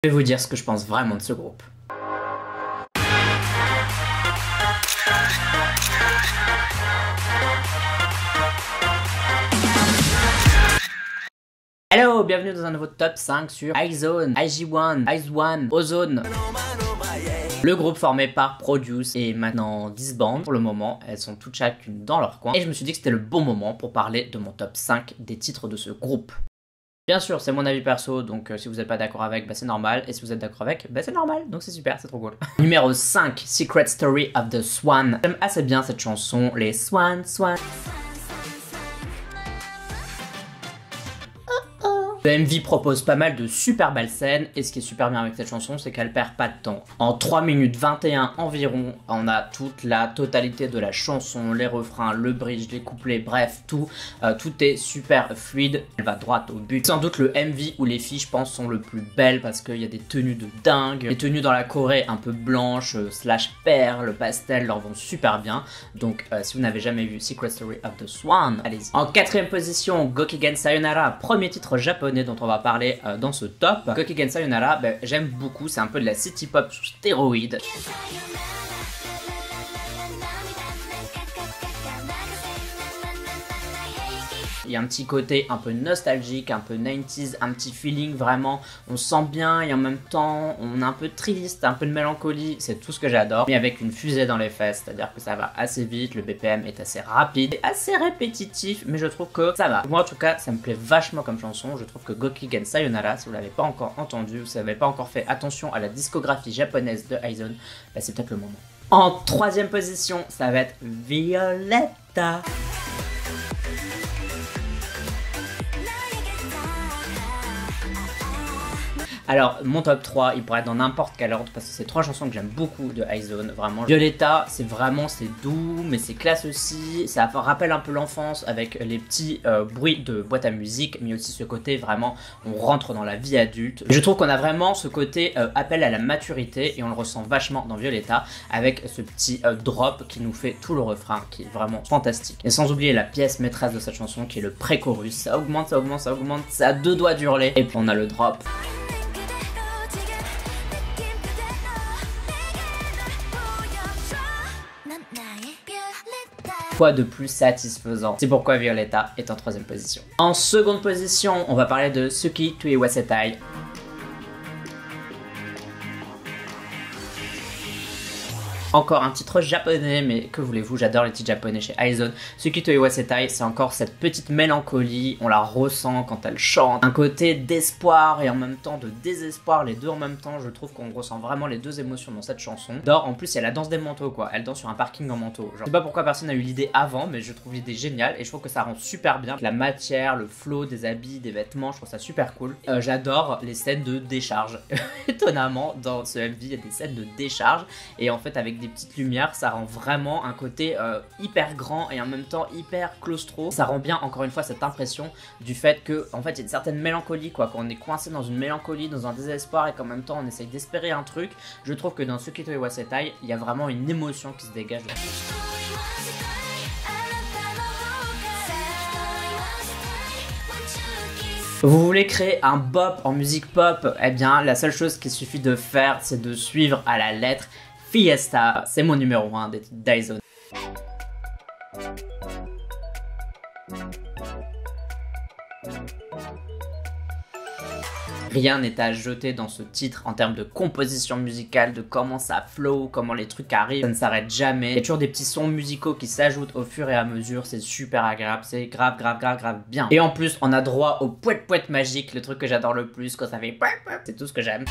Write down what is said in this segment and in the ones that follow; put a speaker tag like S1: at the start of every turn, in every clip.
S1: Je vais vous dire ce que je pense vraiment de ce groupe. Hello, bienvenue dans un nouveau top 5 sur iZone, IG1, IZ*ONE, Ozone. Le groupe formé par Produce et maintenant disband. Pour le moment, elles sont toutes chacune dans leur coin. Et je me suis dit que c'était le bon moment pour parler de mon top 5 des titres de ce groupe. Bien sûr, c'est mon avis perso, donc si vous n'êtes pas d'accord avec, bah, c'est normal. Et si vous êtes d'accord avec, bah, c'est normal. Donc c'est super, c'est trop cool. Numéro 5, Secret Story of the Swan. J'aime assez bien cette chanson, les Swan. Le MV propose pas mal de super belles scènes et ce qui est super bien avec cette chanson, c'est qu'elle perd pas de temps. En 3 minutes 21 environ, on a toute la totalité de la chanson, les refrains, le bridge, les couplets, bref, tout est super fluide. Elle va droit au but. Sans doute le MV où les filles, je pense, sont le plus belles parce qu'il y a des tenues de dingue. Les tenues dans la Corée un peu blanches, slash perles, pastel, leur vont super bien. Donc si vous n'avez jamais vu Secret Story of the Swan, allez-y. En 4ème position, Gokigen Sayonara, premier titre japonais dont on va parler dans ce top. Gokigen Sayonara, j'aime beaucoup, c'est un peu de la city pop sous stéroïdes. Il y a un petit côté un peu nostalgique, un peu 90s, un petit feeling vraiment, on se sent bien et en même temps on est un peu triste, un peu de mélancolie, c'est tout ce que j'adore. Mais avec une fusée dans les fesses, c'est-à-dire que ça va assez vite, le BPM est assez rapide, assez répétitif, mais je trouve que ça va. Moi en tout cas, ça me plaît vachement comme chanson, je trouve que Gokigen Sayonara, si vous l'avez pas encore entendu, si vous n'avez pas encore fait attention à la discographie japonaise de iZone, c'est peut-être le moment. En 3ème position, ça va être Violetta. Alors, mon top 3, il pourrait être dans n'importe quel ordre parce que c'est 3 chansons que j'aime beaucoup de iZone, vraiment. Violetta, c'est doux, mais c'est classe aussi. Ça rappelle un peu l'enfance avec les petits bruits de boîte à musique, mais aussi ce côté vraiment, on rentre dans la vie adulte. Je trouve qu'on a vraiment ce côté appel à la maturité et on le ressent vachement dans Violetta avec ce petit drop qui nous fait tout le refrain qui est vraiment fantastique. Et sans oublier la pièce maîtresse de cette chanson qui est le pré-chorus. Ça augmente, ça augmente, ça augmente, ça a 2 doigts d'hurler et puis on a le drop. Quoi de plus satisfaisant? C'est pourquoi Violetta est en 3ème position. En 2ème position, on va parler de Suki to Iwasetai. Encore un titre japonais, mais que voulez-vous, j'adore les titres japonais chez iZone. Suki to Iwasetai, c'est encore cette petite mélancolie, on la ressent quand elle chante. Un côté d'espoir et en même temps de désespoir, les deux en même temps, je trouve qu'on ressent vraiment les deux émotions dans cette chanson. En plus, il y a la danse des manteaux, quoi. Elle danse sur un parking en manteau. Je sais pas pourquoi personne n'a eu l'idée avant, mais je trouve l'idée géniale et je trouve que ça rend super bien. La matière, le flow des habits, des vêtements, je trouve ça super cool. J'adore les scènes de décharge. Étonnamment, dans ce MV, il y a des scènes de décharge et en fait, avec des petites lumières, ça rend vraiment un côté hyper grand et en même temps hyper claustro. Ça rend bien encore une fois cette impression du fait que en fait il y a une certaine mélancolie quoi, quand on est coincé dans une mélancolie, dans un désespoir et qu'en même temps on essaye d'espérer un truc. Je trouve que dans Suki to Iwasetai, il y a vraiment une émotion qui se dégage de Vous voulez créer un bop en musique pop? Eh bien, la seule chose qu'il suffit de faire, c'est de suivre à la lettre Fiesta. C'est mon numéro 1 des titres d'iZone. Rien n'est à jeter dans ce titre en termes de composition musicale, de comment ça flow, comment les trucs arrivent, ça ne s'arrête jamais. Il y a toujours des petits sons musicaux qui s'ajoutent au fur et à mesure, c'est super agréable, c'est grave bien. Et en plus, on a droit au pouet magique, le truc que j'adore le plus quand ça fait c'est tout ce que j'aime.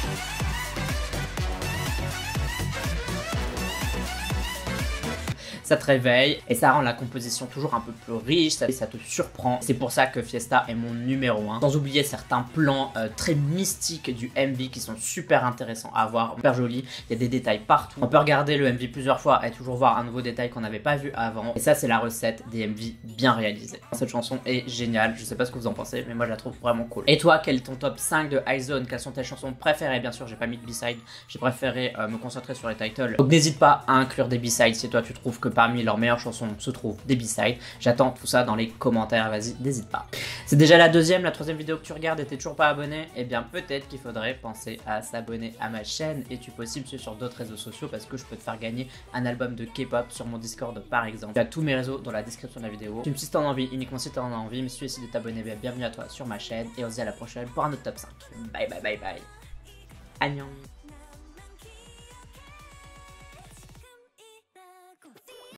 S1: Ça te réveille et ça rend la composition toujours un peu plus riche, ça te surprend. C'est pour ça que Fiesta est mon numéro 1. Sans oublier certains plans très mystiques du MV qui sont super intéressants à voir, super jolis. Il y a des détails partout. On peut regarder le MV plusieurs fois et toujours voir un nouveau détail qu'on n'avait pas vu avant. Et ça, c'est la recette des MV bien réalisés. Cette chanson est géniale. Je sais pas ce que vous en pensez, mais moi je la trouve vraiment cool. Et toi, quel est ton top 5 de iZone? Quelles sont tes chansons préférées? Bien sûr, j'ai pas mis de B-side. J'ai préféré me concentrer sur les titles. Donc n'hésite pas à inclure des B-sides si toi tu trouves que parmi leurs meilleures chansons se trouvent des B-sides. J'attends tout ça dans les commentaires, vas-y, n'hésite pas. C'est déjà la troisième vidéo que tu regardes et t'es toujours pas abonné, eh bien peut-être qu'il faudrait penser à s'abonner à ma chaîne et tu peux aussi me suivre sur d'autres réseaux sociaux parce que je peux te faire gagner un album de K-pop sur mon Discord par exemple. Tu as tous mes réseaux dans la description de la vidéo. Tu me suis si t'en as envie, uniquement si t'en as envie, mais si tu décides de t'abonner, bienvenue à toi sur ma chaîne et on se dit à la prochaine pour un autre top 5. Bye bye bye bye. Annyeong.